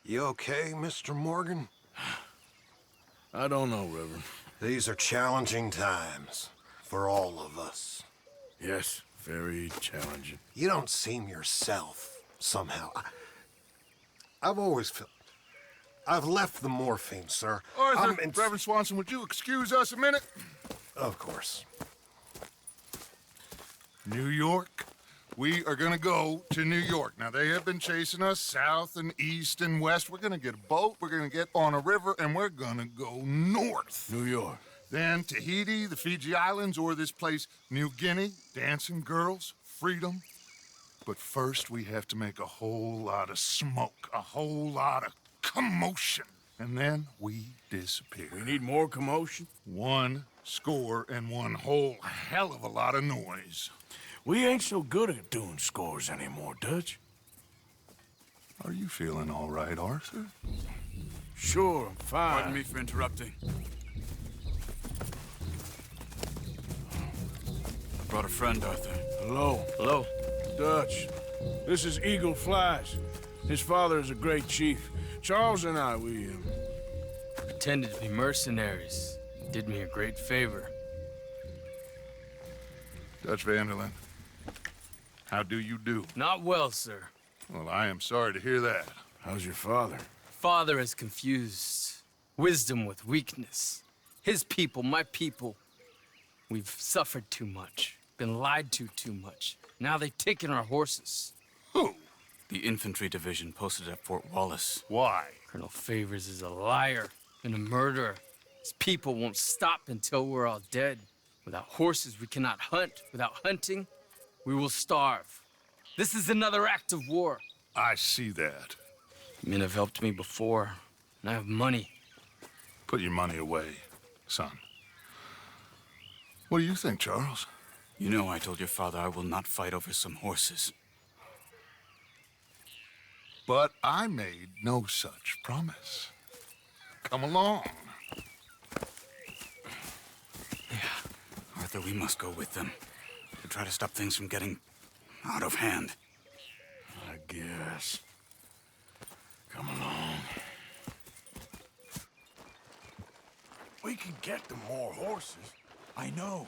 You okay, Mr. Morgan? I don't know, Reverend. These are challenging times for all of us. Yes, very challenging. You don't seem yourself, somehow. I've always felt... I've left the morphine, sir. Arthur, Reverend Swanson, would you excuse us a minute? Of course. New York. We are gonna go to New York. Now, they have been chasing us south and east and west. We're gonna get a boat, we're gonna get on a river, and we're gonna go north. New York. Then Tahiti, the Fiji Islands, or this place, New Guinea, dancing girls, freedom. But first, we have to make a whole lot of smoke, a whole lot of commotion. And then we disappear. We need more commotion? 1 score and 1 whole hell of a lot of noise. We ain't so good at doing scores anymore, Dutch. Are you feeling all right, Arthur? Sure, I'm fine. Pardon me for interrupting. I brought a friend, Arthur. Hello. Hello. Dutch. This is Eagle Flies. His father is a great chief. Charles and I, we pretended to be mercenaries. Did me a great favor. Dutch Vanderlyn, how do you do? Not well, sir. Well, I am sorry to hear that. How's your father? Father has confused wisdom with weakness. His people, my people. We've suffered too much. Been lied to too much. Now they've taken our horses. Who? The infantry division posted at Fort Wallace. Why? Colonel Favors is a liar and a murderer. His people won't stop until we're all dead. Without horses, we cannot hunt. Without hunting, we will starve. This is another act of war. I see that. Men have helped me before, and I have money. Put your money away, son. What do you think, Charles? You know I told your father I will not fight over some horses. But I made no such promise. Come along. Arthur, we must go with them to try to stop things from getting out of hand. I guess. Come along. We could get them more horses. I know.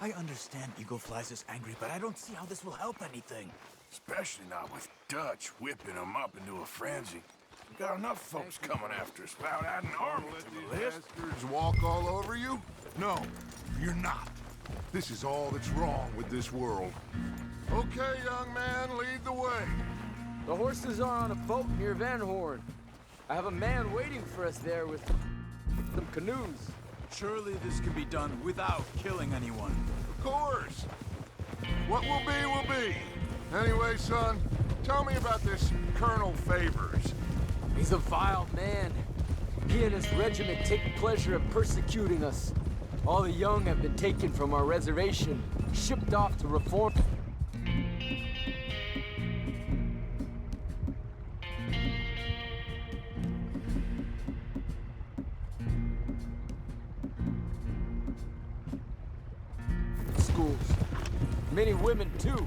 I understand Eagle Flies is angry, but I don't see how this will help anything. Especially not with Dutch whipping them up into a frenzy. We got enough folks coming after us without adding army to the list. Bastards walk all over you? No, you're not. This is all that's wrong with this world. Okay, young man, lead the way. The horses are on a boat near Van Horn. I have a man waiting for us there with some canoes. Surely this can be done without killing anyone. Of course. What will be. Anyway, son, tell me about this Colonel Favors. He's a vile man. He and his regiment take pleasure in persecuting us. All the young have been taken from our reservation, shipped off to reform. Schools. Many women, too.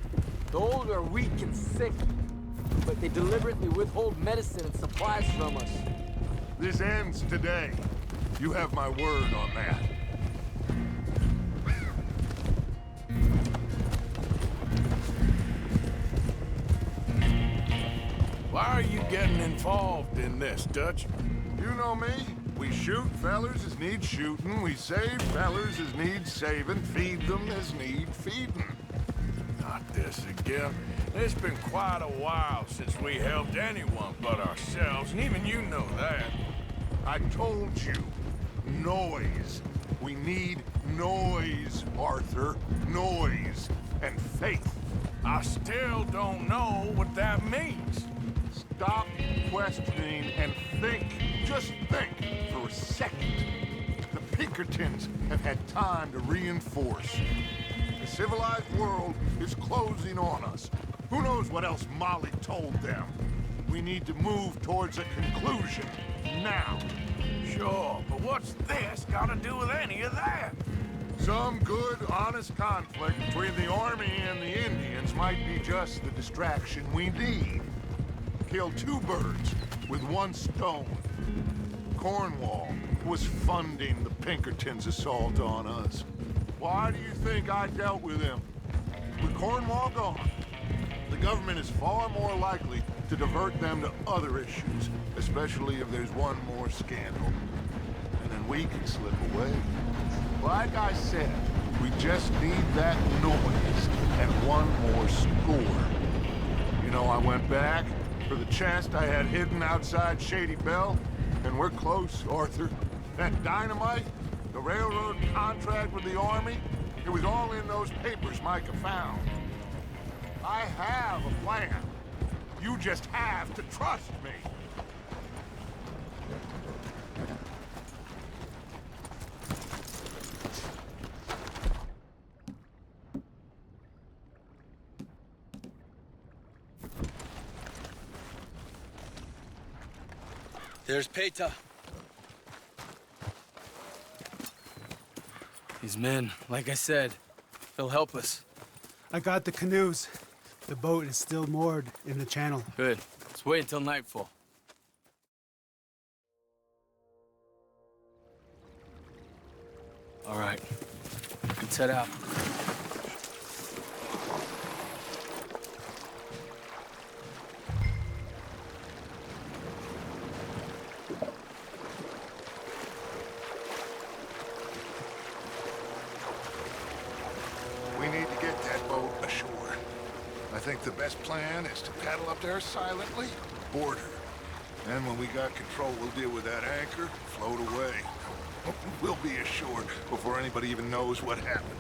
The old are weak and sick, but they deliberately withhold medicine and supplies from us. This ends today. You have my word on that. Why are you getting involved in this, Dutch? You know me. We shoot fellers as need shooting. We save fellers as need saving. Feed them as need feeding. Not this again. It's been quite a while since we helped anyone but ourselves, and even you know that. I told you. Noise. We need noise, Arthur. Noise. And faith. I still don't know what that means. Stop questioning and think. Just think for a second. The Pinkertons have had time to reinforce. The civilized world is closing on us. Who knows what else Molly told them? We need to move towards a conclusion. Now. Sure, but what's this got to do with any of that? Some good, honest conflict between the Army and the Indians might be just the distraction we need. kill two birds with one stone. Cornwall was funding the Pinkertons' assault on us. Why do you think I dealt with him? With Cornwall gone, the government is far more likely to divert them to other issues, especially if there's one more scandal. And then we can slip away. Like I said, we just need that noise and one more score. You know, I went back for the chest I had hidden outside Shady Belle, and we're close, Arthur. That dynamite, the railroad contract with the Army, it was all in those papers Micah found. I have a plan. You just have to trust me. There's Peta. These men, like I said, they'll help us. I got the canoes. The boat is still moored in the channel. Good. Let's wait until nightfall. All right. Let's head out. We need to get that boat ashore. I think the best plan is to paddle up there silently, board her. Then when we got control, we'll deal with that anchor, float away. We'll be ashore before anybody even knows what happened.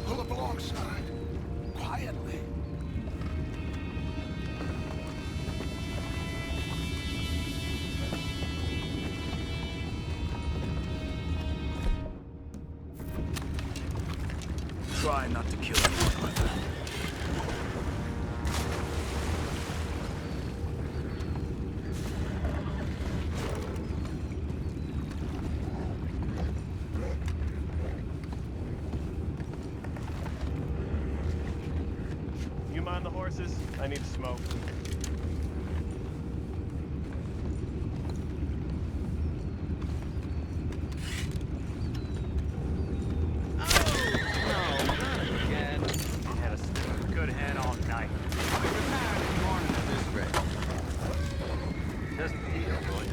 Pull up alongside, quietly. Try not to kill anyone, Arthur. You mind the horses? I need to smoke. Had a good hand all night. Just deal, will you?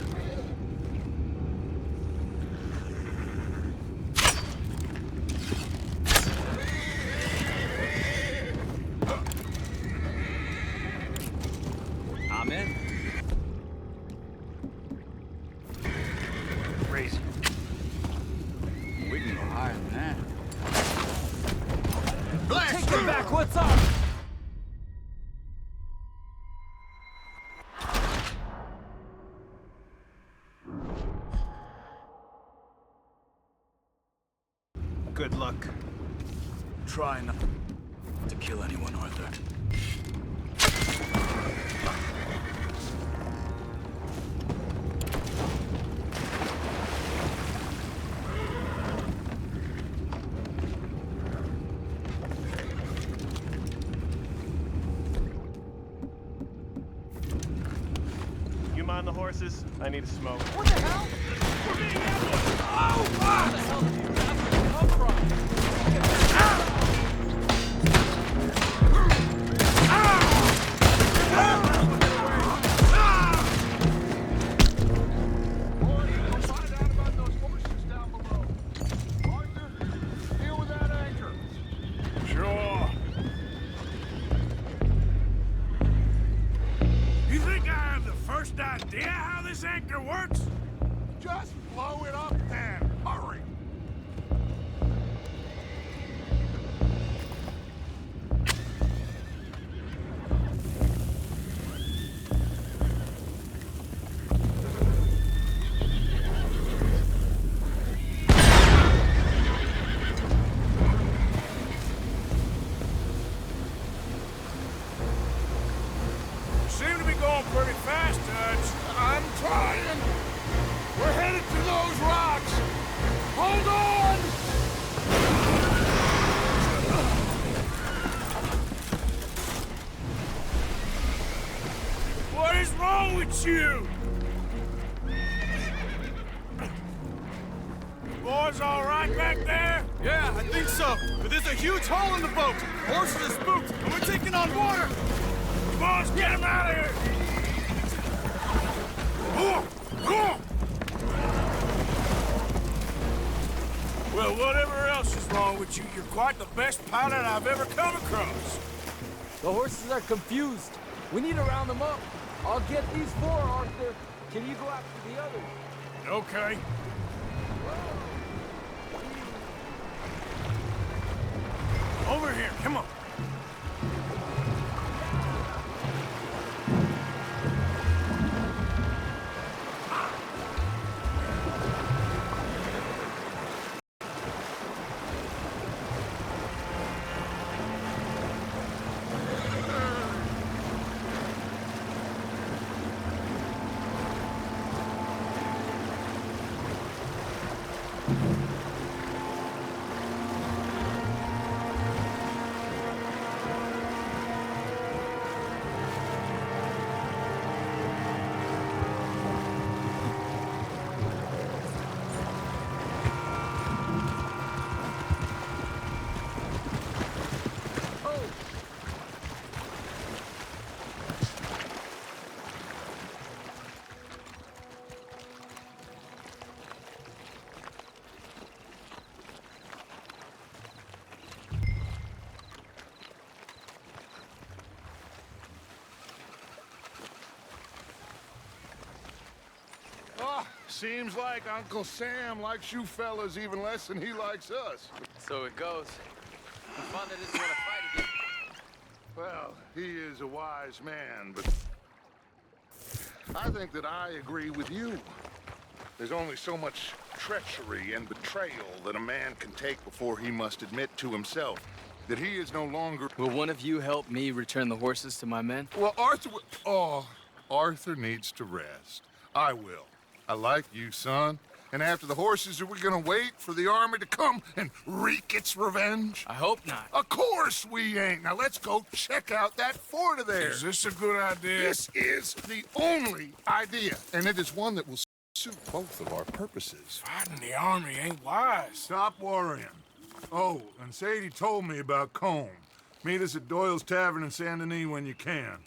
I'm in. Raise. We can go higher than that. Blast Get back, what's up? Good luck. Try not to kill anyone, Arthur. You mind the horses? I need to smoke. What the hell? We're being ambushed! Oh, fuck! Where the hell did you come from? Boy, you'll find out about those horses down below. Arthur, deal with that anchor. Sure. You think I have the first idea how this anchor works? Just blow it up then. Hurry. trying! We're headed to those rocks! Hold on! What is wrong with you? Boys all right back there? Yeah, I think so. But there's a huge hole in the boat. Horses are spooked, and we're taking on water. Come on, let's get him out of here! Well, whatever else is wrong with you, you're quite the best pilot I've ever come across. The horses are confused. We need to round them up. I'll get these four, Arthur. Can you go after the others? Okay. Over here, come on. Seems like Uncle Sam likes you fellas even less than he likes us. So it goes. My father doesn't want to fight again. Well, he is a wise man, but I think that I agree with you. There's only so much treachery and betrayal that a man can take before he must admit to himself that he is no longer... Will one of you help me return the horses to my men? Well, Arthur... Oh, Arthur needs to rest. I will. I like you, son. And after the horses, are we gonna wait for the army to come and wreak its revenge? I hope not. Of course we ain't. Now let's go check out that fort of theirs. Is this a good idea? This is the only idea, and it is one that will suit both of our purposes. Fighting the army ain't wise. Stop worrying. Oh, and Sadie told me about Combe. Meet us at Doyle's Tavern in Saint Denis when you can.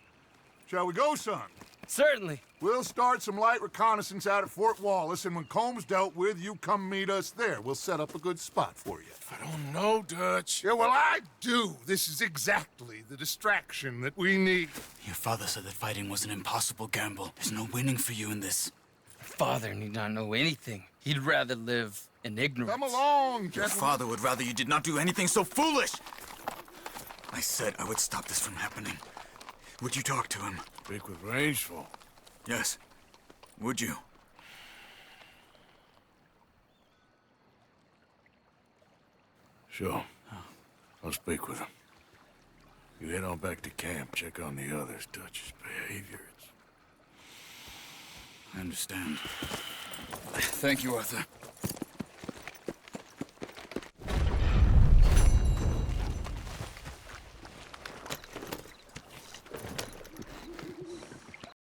Shall we go, son? Certainly. We'll start some light reconnaissance out at Fort Wallace, and when Comb's dealt with, you come meet us there. We'll set up a good spot for you. I don't know, Dutch. Yeah, well, I do. This is exactly the distraction that we need. Your father said that fighting was an impossible gamble. There's no winning for you in this. Father need not know anything. He'd rather live in ignorance. Come along, Your gentlemen. father would rather you did not do anything so foolish. I said I would stop this from happening. Would you talk to him? Speak with Rangeful. Yes. Would you? Sure. I'll speak with him. You head on back to camp, check on the others. Dutch's behavior, I understand. Thank you, Arthur.